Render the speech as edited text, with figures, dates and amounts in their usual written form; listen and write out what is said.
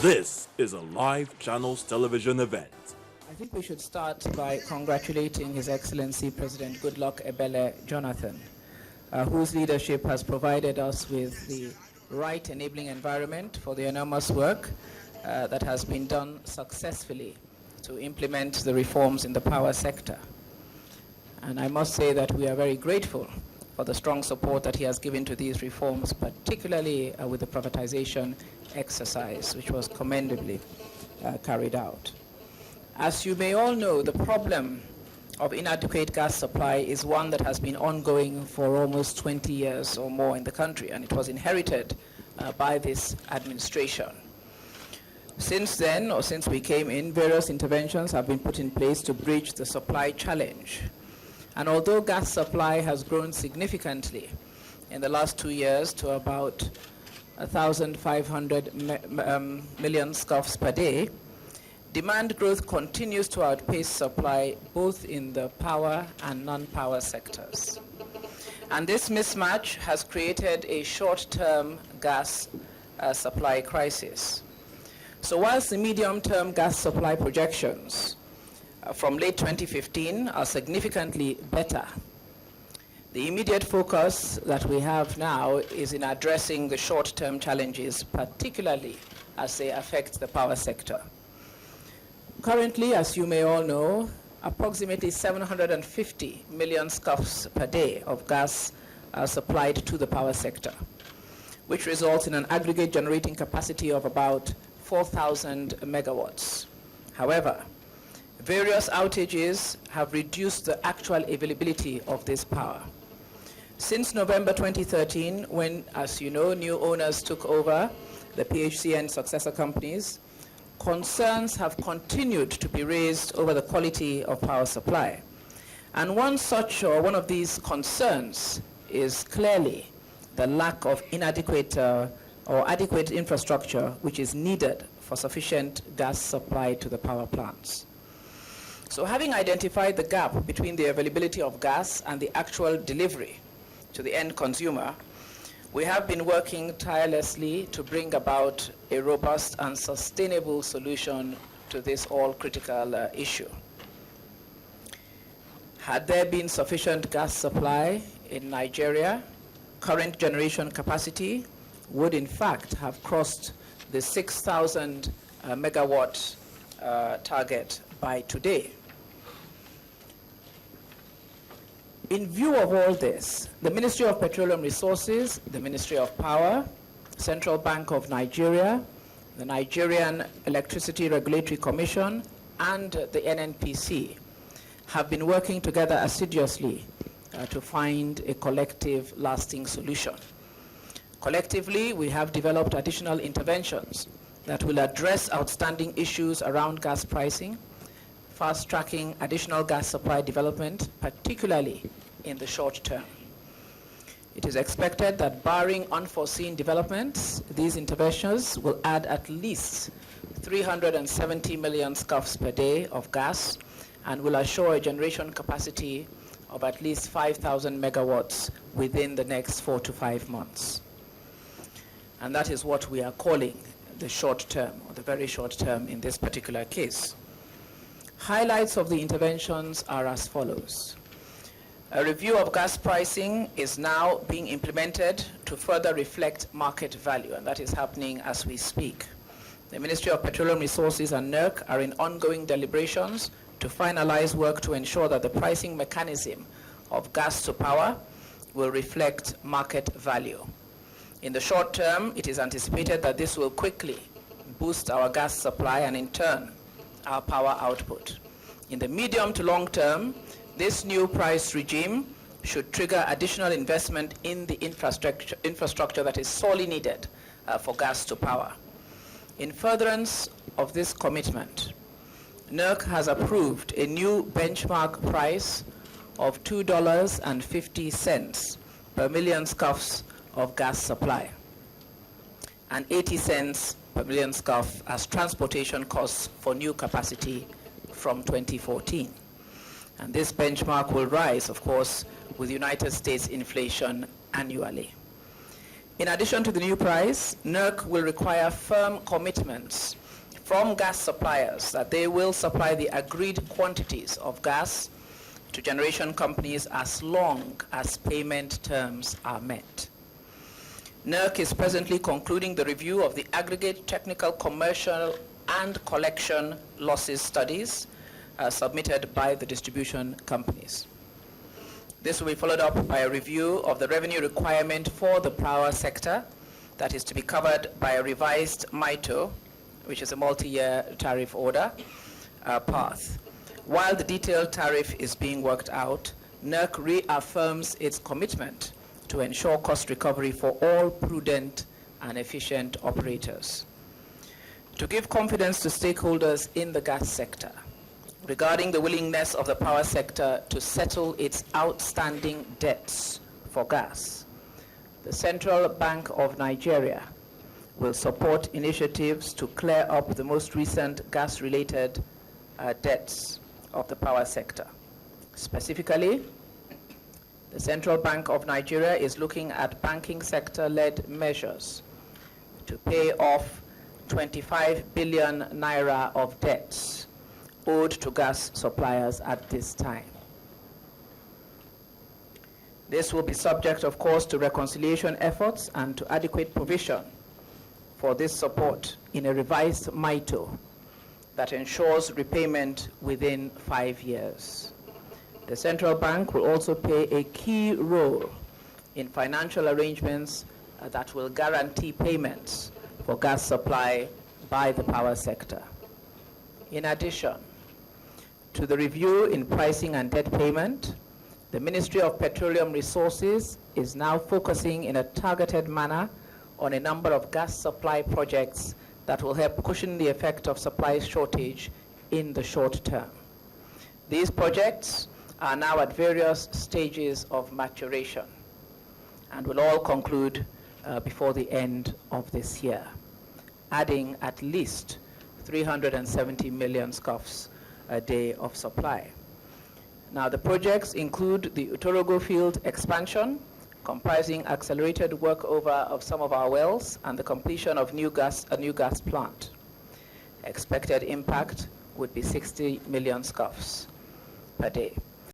This is a live Channels television event. I think we should start by congratulating His Excellency President Goodluck Ebele Jonathan, whose leadership has provided us with the right enabling environment for the enormous work that has been done successfully to implement the reforms in the power sector. And I must say that we are very grateful for the strong support that he has given to these reforms, particularly with the privatization exercise, which was commendably carried out. As you may all know, the problem of inadequate gas supply is one that has been ongoing for almost 20 years or more in the country, and it was inherited by this administration. Since then, or since we came in, various interventions have been put in place to bridge the supply challenge. And although gas supply has grown significantly in the last 2 years to about 1,500 million scuffs per day, demand growth continues to outpace supply both in the power and non-power sectors. And this mismatch has created a short-term gas supply crisis. So whilst the medium-term gas supply projections from late 2015 are significantly better, the immediate focus that we have now is in addressing the short-term challenges, particularly as they affect the power sector. Currently, as you may all know, approximately 750 million scuffs per day of gas are supplied to the power sector, which results in an aggregate generating capacity of about 4,000 megawatts. However, various outages have reduced the actual availability of this power. Since November 2013, when, as you know, new owners took over the PHC and successor companies, concerns have continued to be raised over the quality of power supply. And one of these concerns is clearly the lack of inadequate or adequate infrastructure which is needed for sufficient gas supply to the power plants. So having identified the gap between the availability of gas and the actual delivery to the end consumer, we have been working tirelessly to bring about a robust and sustainable solution to this all-critical issue. Had there been sufficient gas supply in Nigeria, current generation capacity would in fact have crossed the 6,000 megawatt target by today. In view of all this, the Ministry of Petroleum Resources, the Ministry of Power, Central Bank of Nigeria, the Nigerian Electricity Regulatory Commission, and the NNPC have been working together assiduously to find a collective, lasting solution. Collectively, we have developed additional interventions that will address outstanding issues around gas pricing, fast-tracking additional gas supply development, particularly in the short term. It is expected that barring unforeseen developments, these interventions will add at least 370 million scuffs per day of gas and will assure a generation capacity of at least 5,000 megawatts within the next 4 to 5 months. And that is what we are calling the short term, or the very short term in this particular case. Highlights of the interventions are as follows. A review of gas pricing is now being implemented to further reflect market value, and that is happening as we speak. The Ministry of Petroleum Resources and NERC are in ongoing deliberations to finalize work to ensure that the pricing mechanism of gas to power will reflect market value. In the short term, it is anticipated that this will quickly boost our gas supply and in turn our power output. In the medium to long term, this new price regime should trigger additional investment in the infrastructure that is sorely needed for gas to power. In furtherance of this commitment, NERC has approved a new benchmark price of $2.50 per million scuffs of gas supply and 80 cents per million scuff as transportation costs for new capacity from 2014. And this benchmark will rise, of course, with United States inflation annually. In addition to the new price, NERC will require firm commitments from gas suppliers that they will supply the agreed quantities of gas to generation companies as long as payment terms are met. NERC is presently concluding the review of the aggregate technical, commercial, and collection losses studies submitted by the distribution companies. This will be followed up by a review of the revenue requirement for the power sector that is to be covered by a revised MITO, which is a multi-year tariff order path. While the detailed tariff is being worked out, NERC reaffirms its commitment to ensure cost recovery for all prudent and efficient operators. To give confidence to stakeholders in the gas sector regarding the willingness of the power sector to settle its outstanding debts for gas, the Central Bank of Nigeria will support initiatives to clear up the most recent gas-related debts of the power sector. Specifically, the Central Bank of Nigeria is looking at banking sector-led measures to pay off 25 billion naira of debts owed to gas suppliers at this time. This will be subject, of course, to reconciliation efforts and to adequate provision for this support in a revised MITO that ensures repayment within 5 years. The central bank will also play a key role in financial arrangements that will guarantee payments for gas supply by the power sector. In addition to the review in pricing and debt payment, the Ministry of Petroleum Resources is now focusing in a targeted manner on a number of gas supply projects that will help cushion the effect of supply shortage in the short term. These projects are now at various stages of maturation and will all conclude before the end of this year, adding at least 370 million scuffs a day of supply. Now, the projects include the Utorogo field expansion, comprising accelerated workover of some of our wells and the completion of a new gas plant. Expected impact would be 60 million scuffs per day.